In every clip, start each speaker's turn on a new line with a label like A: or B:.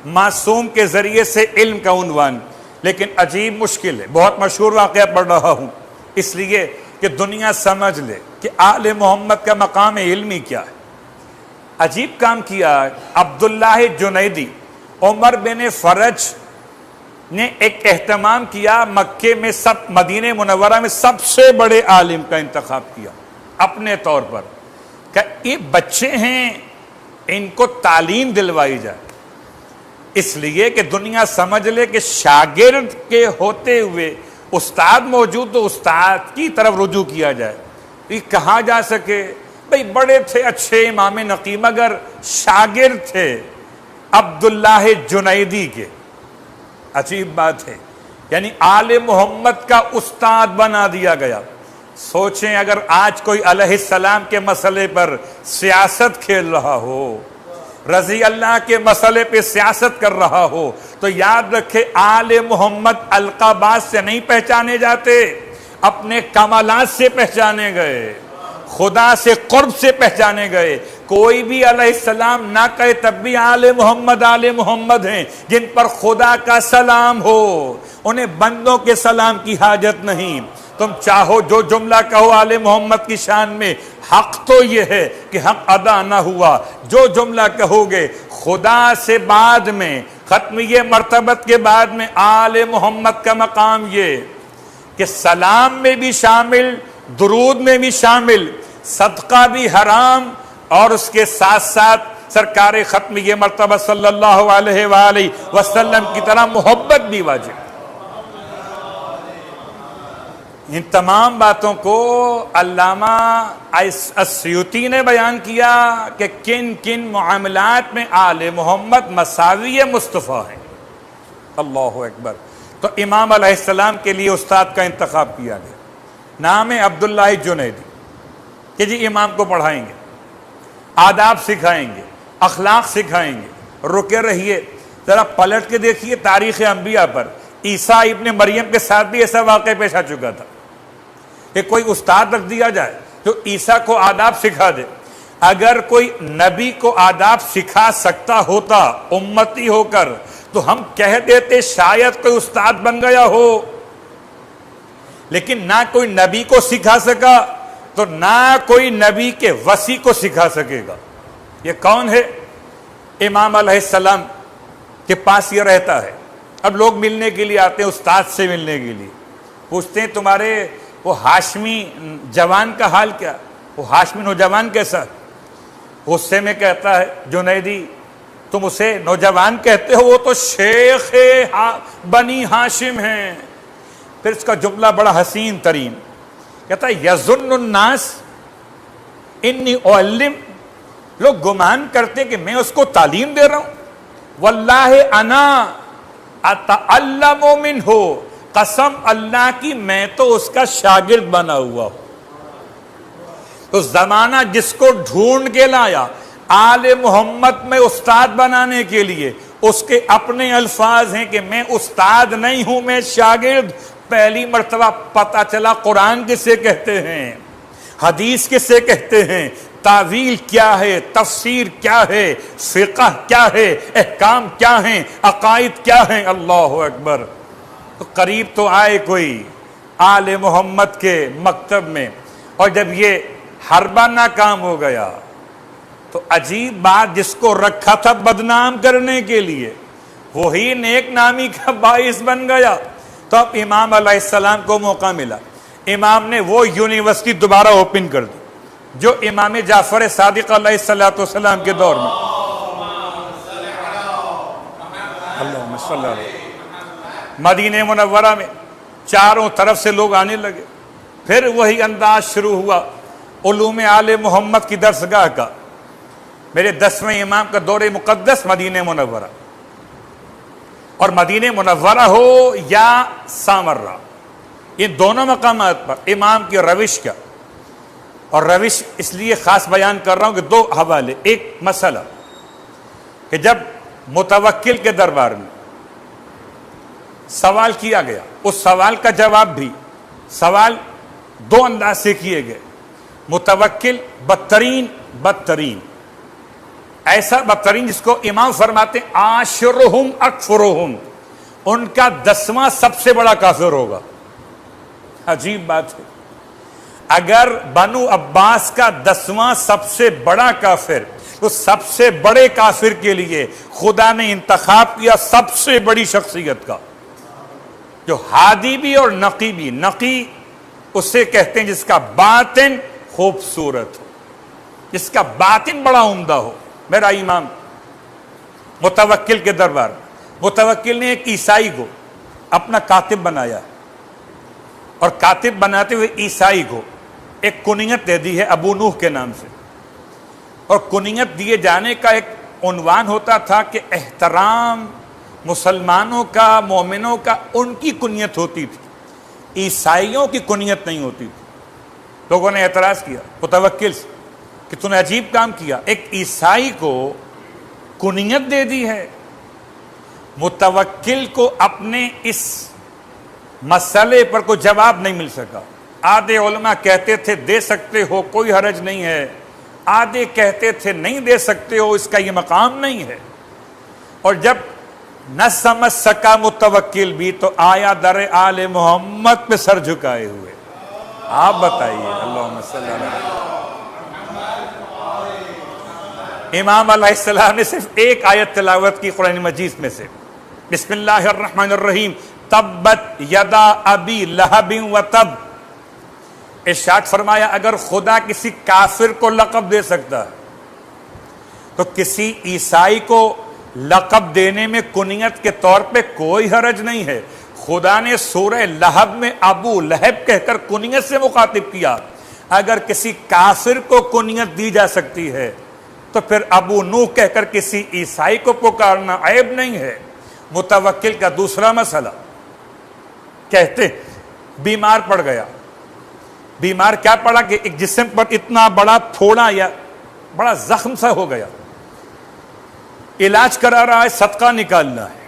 A: معصوم کے ذریعے سے علم کا عنوان، لیکن عجیب مشکل ہے۔ بہت مشہور واقعہ پڑھ رہا ہوں اس لیے کہ دنیا سمجھ لے کہ آل محمد کا مقام علمی کیا ہے۔ عجیب کام کیا عبداللہ جنیدی، عمر بن فرج نے ایک اہتمام کیا، مکے میں مدینہ منورہ میں سب سے بڑے عالم کا انتخاب کیا اپنے طور پر، کہ یہ بچے ہیں ان کو تعلیم دلوائی جائے، اس لیے کہ دنیا سمجھ لے کہ شاگرد کے ہوتے ہوئے استاد موجود تو استاد کی طرف رجوع کیا جائے۔ یہ کہاں جا سکے؟ بھئی بڑے تھے اچھے امام نقی، مگر شاگرد تھے عبداللہ جنیدی کے۔ عجیب بات ہے، یعنی آل محمد کا استاد بنا دیا گیا۔ سوچیں اگر آج کوئی علیہ السلام کے مسئلے پر سیاست کھیل رہا ہو، رضی اللہ کے مسئلے پہ سیاست کر رہا ہو، تو یاد رکھے آل محمد القابات سے نہیں پہچانے جاتے، اپنے کمالات سے پہچانے گئے، خدا سے قرب سے پہچانے گئے۔ کوئی بھی علیہ السلام نہ کہے تب بھی آل محمد ہیں، جن پر خدا کا سلام ہو، انہیں بندوں کے سلام کی حاجت نہیں۔ تم چاہو جو جملہ کہو آل محمد کی شان میں، حق تو یہ ہے کہ حق ادا نہ ہوا۔ جو جملہ کہو گے خدا سے بعد میں، ختمیہ مرتبت کے بعد میں آل محمد کا مقام یہ کہ سلام میں بھی شامل، درود میں بھی شامل، صدقہ بھی حرام، اور اس کے ساتھ ساتھ سرکار ختمیہ مرتبہ صلی اللہ علیہ وآلہ وسلم کی طرح محبت بھی واجب۔ ان تمام باتوں کو علامہ السیوطی نے بیان کیا کہ کن کن معاملات میں آل محمد مساوی مصطفیٰ ہیں۔ اللہ اکبر۔ تو امام علیہ السلام کے لیے استاد کا انتخاب کیا گیا، نام ہے عبداللہ جنیدی، کہ جی امام کو پڑھائیں گے، آداب سکھائیں گے، اخلاق سکھائیں گے۔ رکے رہیے، ذرا پلٹ کے دیکھیے تاریخ انبیاء پر۔ عیسیٰ ابن مریم کے ساتھ بھی ایسا واقعہ پیش آ چکا تھا کہ کوئی استاد رکھ دیا جائے جو عیسیٰ کو آداب سکھا دے۔ اگر کوئی نبی کو آداب سکھا سکتا ہوتا امتی ہو کر تو ہم کہہ دیتے شاید کوئی استاد بن گیا ہو، لیکن نہ کوئی نبی کو سکھا سکا تو نہ کوئی نبی کے وصی کو سکھا سکے گا۔ یہ کون ہے؟ امام علیہ السلام کے پاس یہ رہتا ہے۔ اب لوگ ملنے کے لیے آتے ہیں استاد سے ملنے کے لیے، پوچھتے ہیں تمہارے وہ ہاشمی جوان کا حال کیا، وہ ہاشمی نوجوان کیسا؟ غصے میں کہتا ہے جنیدی تم اسے نوجوان کہتے ہو، وہ تو شیخ بنی ہاشم ہیں۔ پھر اس کا جملہ بڑا حسین ترین، کہتا ہے یظن الناس انی اعلم، لوگ گمان کرتے کہ میں اس کو تعلیم دے رہا ہوں، واللہ انا اتعلم منہ، قسم اللہ کی میں تو اس کا شاگرد بنا ہوا ہوں۔ تو زمانہ جس کو ڈھونڈ کے لایا آل محمد میں استاد بنانے کے لیے، اس کے اپنے الفاظ ہیں کہ میں استاد نہیں ہوں، میں شاگرد۔ پہلی مرتبہ پتہ چلا قرآن کسے کہتے ہیں، حدیث کسے کہتے ہیں، تعویل کیا ہے، تفسیر کیا ہے، فقہ کیا ہے، احکام کیا ہیں، عقائد کیا ہیں۔ اللہ اکبر۔ تو قریب تو آئے کوئی آل محمد کے مکتب میں، اور جب یہ حربہ ناکام ہو گیا تو عجیب بات، جس کو رکھا تھا بدنام کرنے کے لیے وہی نیک نامی کا باعث بن گیا۔ تو اب امام علیہ السلام کو موقع ملا، امام نے وہ یونیورسٹی دوبارہ اوپن کر دی جو امام جعفر صادق علیہ السلام کے دور میں، اللہم صلی اللہ علیہ، مدینہ منورہ میں چاروں طرف سے لوگ آنے لگے۔ پھر وہی انداز شروع ہوا علوم آل محمد کی درسگاہ کا۔ میرے 10ویں امام کا دور مقدس مدینہ منورہ، اور مدینہ منورہ ہو یا سامرہ، ان دونوں مقامات پر امام کی روش کا، اور روش اس لیے خاص بیان کر رہا ہوں کہ دو حوالے۔ ایک مسئلہ کہ جب متوکل کے دربار میں سوال کیا گیا، اس سوال کا جواب بھی، سوال دو انداز سے کیے گئے۔ متوکل بدترین ایسا بدترین جس کو امام فرماتے ہیں عاشرہم اکفرہم، ان کا 10واں سب سے بڑا کافر ہوگا۔ عجیب بات ہے، اگر بنو عباس کا 10واں سب سے بڑا کافر، تو سب سے بڑے کافر کے لیے خدا نے انتخاب کیا سب سے بڑی شخصیت کا، جو ہادی بھی اور نقی بھی۔ نقی اسے کہتے ہیں جس کا باطن خوبصورت ہو، جس کا باطن بڑا عمدہ ہو۔ میرا امام متوکل کے دربار، متوکل نے ایک عیسائی کو اپنا کاتب بنایا، اور کاتب بناتے ہوئے عیسائی کو ایک کنیت دے دی ہے ابو نوح کے نام سے، اور کنیت دیے جانے کا ایک عنوان ہوتا تھا کہ احترام مسلمانوں کا، مومنوں کا ان کی کنیت ہوتی تھی، عیسائیوں کی کنیت نہیں ہوتی تھی۔ لوگوں نے اعتراض کیا متوکل سے کہ تم نے عجیب کام کیا، ایک عیسائی کو کنیت دے دی ہے۔ متوکل کو اپنے اس مسئلے پر کوئی جواب نہیں مل سکا۔ آدھے علماء کہتے تھے دے سکتے ہو، کوئی حرج نہیں ہے، آدھے کہتے تھے نہیں دے سکتے ہو، اس کا یہ مقام نہیں ہے۔ اور جب نہ سمجھ سکا متوکل بھی، تو آیا در آل محمد پہ سر جھکائے ہوئے۔ آپ بتائیے، اللہم صلی اللہ علیہ وسلم۔ امام علیہ السلام نے صرف ایک آیت تلاوت کی قرآن مجید میں سے، بسم اللہ الرحمن الرحیم، تبت یدا ابی لہب وتب۔ ارشاد فرمایا اگر خدا کسی کافر کو لقب دے سکتا ہے تو کسی عیسائی کو لقب دینے میں کنیت کے طور پہ کوئی حرج نہیں ہے۔ خدا نے سورہ لہب میں ابو لہب کہہ کر کنیت سے مخاطب کیا۔ اگر کسی کافر کو کنیت دی جا سکتی ہے تو پھر ابو نوح کہہ کر کسی عیسائی کو پکارنا عیب نہیں ہے۔ متوکل کا دوسرا مسئلہ، کہتے بیمار پڑ گیا۔ بیمار کیا پڑا کہ ایک جسم پر اتنا بڑا پھوڑا یا بڑا زخم سا ہو گیا، علاج کرا رہا ہے، صدقہ نکالنا ہے،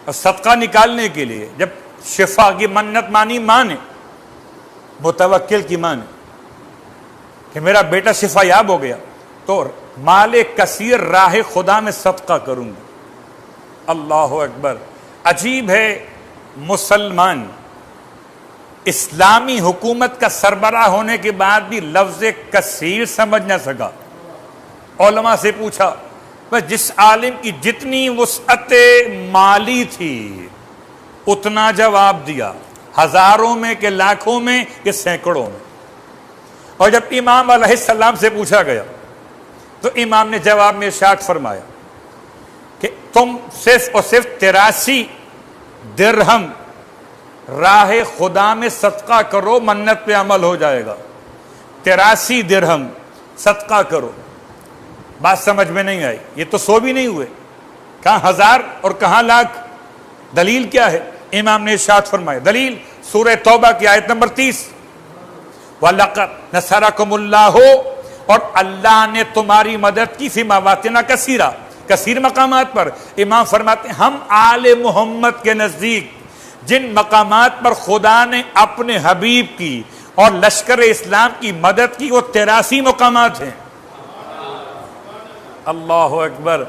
A: اور صدقہ نکالنے کے لیے جب شفا کی منت مانی ماں نے، متوکل کی ماں نے، کہ میرا بیٹا شفا یاب ہو گیا تو مال کثیر راہ خدا میں صدقہ کروں گی۔ اللہ اکبر۔ عجیب ہے، مسلمان اسلامی حکومت کا سربراہ ہونے کے بعد بھی لفظ کثیر سمجھ نہ سکا۔ علماء سے پوچھا، بس جس عالم کی جتنی وسعت مالی تھی اتنا جواب دیا، ہزاروں میں کہ لاکھوں میں کہ سینکڑوں میں۔ اور جب امام علیہ السلام سے پوچھا گیا تو امام نے جواب میں ارشاد فرمایا کہ تم صرف اور صرف 83 درہم راہ خدا میں صدقہ کرو، منت پہ عمل ہو جائے گا۔ 83 درہم صدقہ کرو۔ بات سمجھ میں نہیں آئی، یہ تو 100 بھی نہیں ہوئے، کہاں ہزار اور کہاں لاکھ؟ دلیل کیا ہے؟ امام نے ارشاد فرمایا، دلیل سورہ توبہ کی آیت نمبر 30، وَلَقَدْ نَصَرَكُمُ اللَّهُ، اور اللہ نے تمہاری مدد کی فی مواطن کثیرہ، کثیر مقامات پر۔ امام فرماتے ہیں ہم آل محمد کے نزدیک جن مقامات پر خدا نے اپنے حبیب کی اور لشکر اسلام کی مدد کی وہ 83 مقامات ہیں۔ اللہ اکبر۔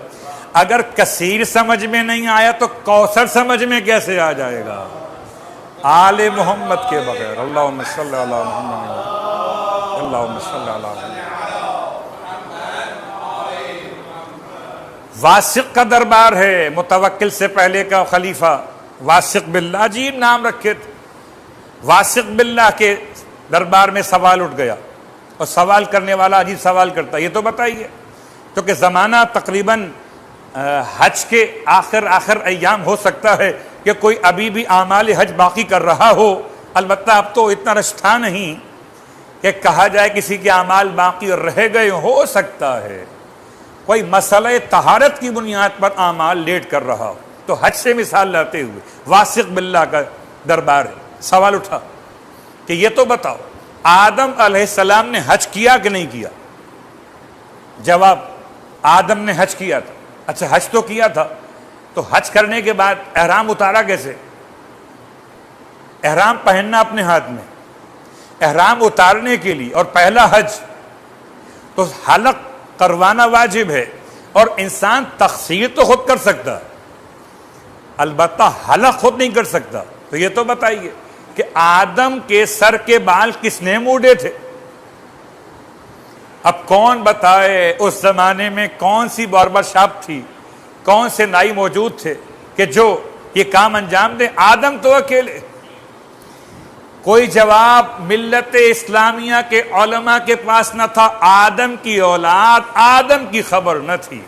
A: اگر کثیر سمجھ میں نہیں آیا تو کوثر سمجھ میں کیسے آ جائے گا؟ آل محمد کے بغیر۔ اللہم صلی علی محمد، اللہم صلی علی محمد۔ واسق کا دربار ہے، متوکل سے پہلے کا خلیفہ واسق باللہ، عجیب نام رکھے تھے۔ واسق باللہ کے دربار میں سوال اٹھ گیا، اور سوال کرنے والا عجیب سوال کرتا ہے، یہ تو بتائیے، کیونکہ زمانہ تقریباً حج کے آخر ایام ہو سکتا ہے کہ کوئی ابھی بھی اعمال حج باقی کر رہا ہو، البتہ اب تو اتنا رش تھا نہیں کہ کہا جائے کسی کے اعمال باقی رہ گئے، ہو سکتا ہے کوئی مسئلہ طہارت کی بنیاد پر اعمال لیٹ کر رہا ہو، تو حج سے مثال لاتے ہوئے واسق باللہ کا دربار ہے۔ سوال اٹھا کہ یہ تو بتاؤ آدم علیہ السلام نے حج کیا کہ نہیں کیا؟ جواب، آدم نے حج کیا تھا۔ اچھا حج تو کیا تھا، تو حج کرنے کے بعد احرام اتارا کیسے؟ احرام پہننا اپنے ہاتھ میں، احرام اتارنے کے لیے اور پہلا حج تو حلق کروانا واجب ہے، اور انسان تقصیر تو خود کر سکتا ہے، البتہ حلق خود نہیں کر سکتا. تو یہ تو بتائیے کہ آدم کے سر کے بال کس نے موڑے تھے؟ اب کون بتائے اس زمانے میں کون سی باربر شاپ تھی، کون سے نائی موجود تھے کہ جو یہ کام انجام دیں؟ آدم تو اکیلے. کوئی جواب ملت اسلامیہ کے علماء کے پاس نہ تھا. آدم کی اولاد، آدم کی خبر نہ تھی.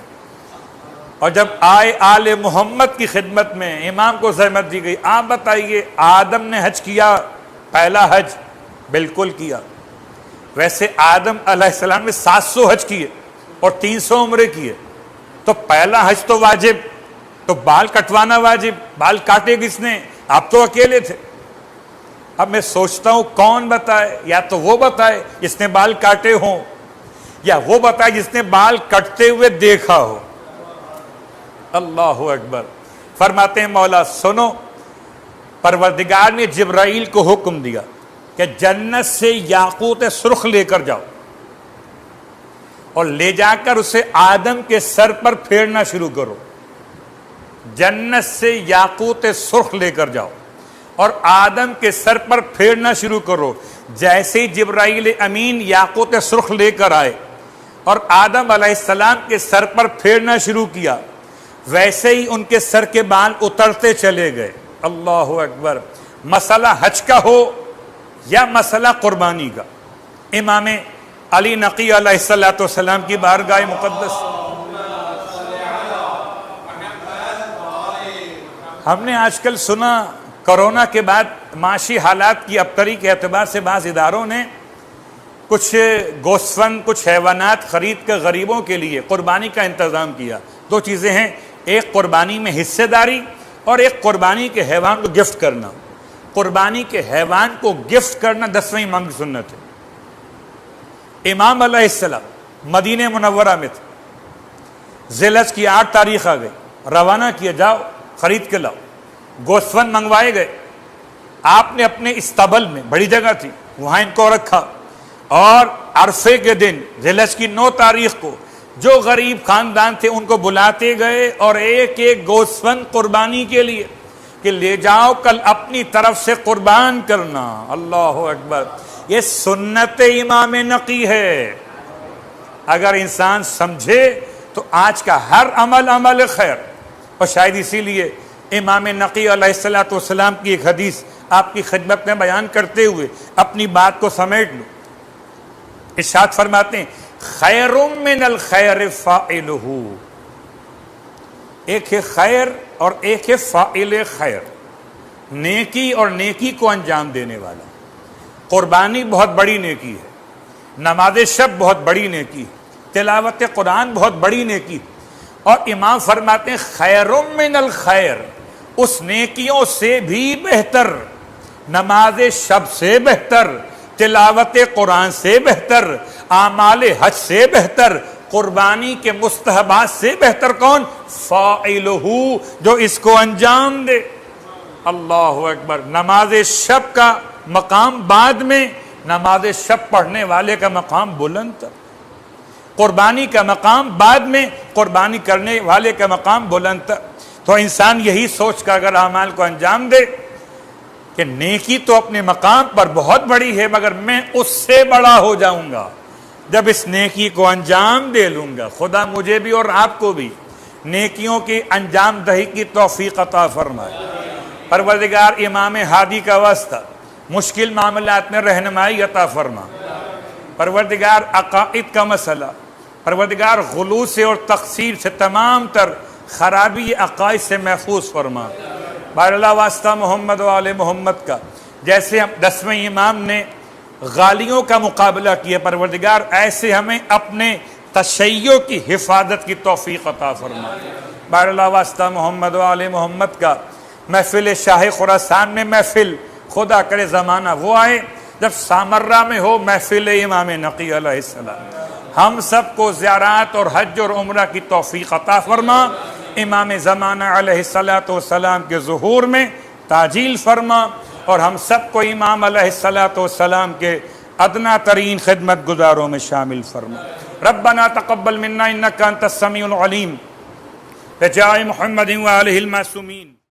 A: اور جب آئے آل محمد کی خدمت میں، امام کو زحمت دی گئی، آپ بتائیے آدم نے حج کیا؟ پہلا حج بالکل کیا. ویسے آدم علیہ السلام نے 700 حج کیے اور 300 عمرے کیے. تو پہلا حج تو واجب، تو بال کٹوانا واجب. بال کاٹے کس نے؟ آپ تو اکیلے تھے. اب میں سوچتا ہوں کون بتائے، یا تو وہ بتائے جس نے بال کاٹے ہوں، یا وہ بتائے جس نے بال کٹتے ہوئے دیکھا ہو. اللہ اکبر. فرماتے ہیں مولا سنو، پروردگار نے جبرائیل کو حکم دیا کہ جنت سے یاقوت سرخ لے کر جاؤ اور لے جا کر اسے آدم کے سر پر پھیرنا شروع کرو. جنت سے یاقوت سرخ لے کر جاؤ اور آدم کے سر پر پھیرنا شروع کرو. جیسے جبرائیل امین یاقوت سرخ لے کر آئے اور آدم علیہ السلام کے سر پر پھیرنا شروع کیا، ویسے ہی ان کے سر کے بال اترتے چلے گئے. اللہ اکبر. مسئلہ حج کا ہو یا مسئلہ قربانی کا، امام علی نقی علیہ السلام کی بارگاہ مقدس، ہم نے آج کل سنا کرونا کے بعد معاشی حالات کی ابتری کے اعتبار سے بعض اداروں نے کچھ گوسفند، کچھ حیوانات خرید کر غریبوں کے لیے قربانی کا انتظام کیا. دو چیزیں ہیں، ایک قربانی میں حصے داری اور ایک قربانی کے حیوان کو گفٹ کرنا. قربانی کے حیوان کو گفٹ کرنا 10ویں امام کی سنت ہے. امام علیہ السلام مدینہ منورہ میں تھے. ذی الحج کی 8 تاریخ آ گئی، روانہ کیا، جاؤ خرید کے لاؤ. گوسفند منگوائے گئے. آپ نے اپنے استبل میں، بڑی جگہ تھی وہاں ان کو رکھا، اور عرفے کے دن ذی الحج کی 9 تاریخ کو جو غریب خاندان تھے ان کو بلاتے گئے اور ایک ایک گوسفند قربانی کے لیے کہ لے جاؤ کل اپنی طرف سے قربان کرنا. اللہ اکبر. یہ سنت امام نقی ہے. اگر انسان سمجھے تو آج کا ہر عمل عمل خیر. اور شاید اسی لیے امام نقی علیہ السلام کی ایک حدیث آپ کی خدمت میں بیان کرتے ہوئے اپنی بات کو سمیٹ لوں. ارشاد فرماتے ہیں خیر من الخیر فاعلہ. ایک ہے خیر اور ایک ہے فاعل خیر، نیکی اور نیکی کو انجام دینے والا. قربانی بہت بڑی نیکی ہے، نماز شب بہت بڑی نیکی ہے، تلاوت قرآن بہت بڑی نیکی ہے. اور امام فرماتے ہیں خیر من الخیر، اس نیکیوں سے بھی بہتر، نماز شب سے بہتر، تلاوت قرآن سے بہتر، اعمال حج سے بہتر، قربانی کے مستحبات سے بہتر کون؟ فاعلہ، جو اس کو انجام دے. اللہ اکبر. نماز شب کا مقام بعد میں، نماز شب پڑھنے والے کا مقام بلند تر. قربانی کا مقام بعد میں، قربانی کرنے والے کا مقام بلند تر. تو انسان یہی سوچ کر اگر اعمال کو انجام دے کہ نیکی تو اپنے مقام پر بہت بڑی ہے، مگر میں اس سے بڑا ہو جاؤں گا جب اس نیکی کو انجام دے لوں گا. خدا مجھے بھی اور آپ کو بھی نیکیوں کی انجام دہی کی توفیق عطا فرمائے. پروردگار امام ہادی کا واسطہ مشکل معاملات میں رہنمائی عطا فرما. پروردگار عقائد کا مسئلہ، پروردگار غلو سے اور تقصیر سے، تمام تر خرابی عقائد سے محفوظ فرما. بار اللہ واسطہ محمد و آل محمد کا، جیسے ہم 10ویں امام نے غالیوں کا مقابلہ کیا، پروردگار ایسے ہمیں اپنے تشیع کی حفاظت کی توفیق عطا فرما. بار اللہ واسطہ محمد و آل محمد کا محفل شاہ خراسان میں محفل، خدا کرے زمانہ وہ آئے جب سامرہ میں ہو محفل امام نقی علیہ السلام. ہم سب کو زیارات اور حج اور عمرہ کی توفیق عطا فرما. امام زمانہ علیہ السلام کے ظہور میں تعجیل فرما، اور ہم سب کو امام علیہ السلام کے ادنا ترین خدمت گزاروں میں شامل فرما. ربنا تقبل منا انك انت السميع العليم بجاه محمد وآلہ المعصومین.